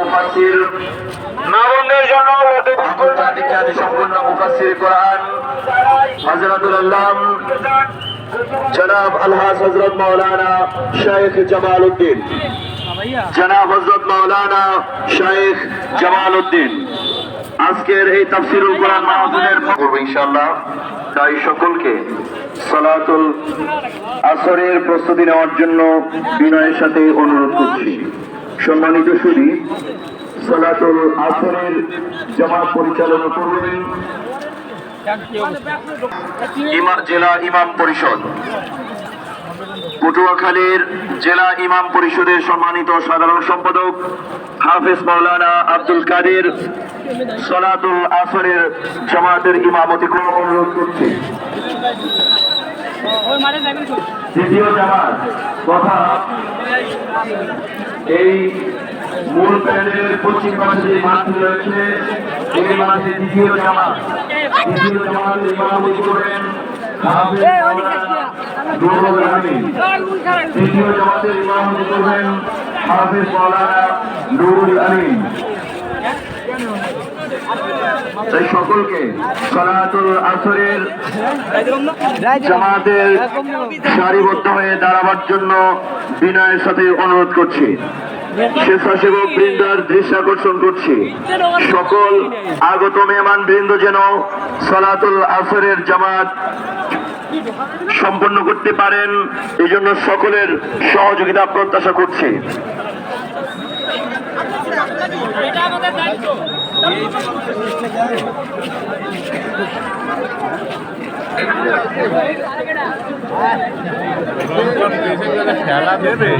মুফাসসির মামুনদের জন্য আন্তর্জাতিক খ্যাতি সম্পন্ন মুফাসসির কোরআন হযরতুল আল্লাম জনাব আলহাজ হযরত মাওলানা শেখ জামালউদ্দিন জনাব হযরত মাওলানা শেখ জামালউদ্দিন আজকের এই তাফসীরুল কোরআন মাহফিলের পূর্বে ইনশাআল্লাহ তাই সকলকে সালাতুল আসরের প্রস্তুতি নেওয়ার জন্য বিনয়ের সাথে অনুরোধ করছি। সম্মানিত সুধী, সালাতুল আসরের জামাত পরিচালনা করবেন জেলা ইমাম পরিষদ পটুয়াখালীর জেলা ইমাম পরিষদের সম্মানিত সাধারণ সম্পাদক হাফেজ মাওলানা আব্দুল কাদের। সালাতুল আসরের জামাতের ইমামতি করে অনুরোধ করছি। দ্বিতীয় জামাত তথা এই মূল প্যানেলের পশ্চিম পাশে যে মাঠটি রয়েছে এই মাঠে দ্বিতীয় জামাতের ইমামতি করবেন হাফেজ মাওলানা নুরুল আমিন। তৃতীয় জামাতের ইমামতি করবেন হাফেজ মাওলানা নুরুল আমিন। তাই সকলকে সালাতুল আসরের জামাতের সারিবদ্ধ হয়ে দাঁড়াবার জন্য বিনয়ের সাথে অনুরোধ করছি। স্বেচ্ছাসেবক বৃন্দার দৃষ্টি আকর্ষণ করছি, সকল আগত মেহমান বৃন্দ যেন সালাতুল আসরের জামাত সম্পন্ন করতে পারেন, এই জন্য সকলের সহযোগিতা প্রত্যাশা করছি। খেলা দেবে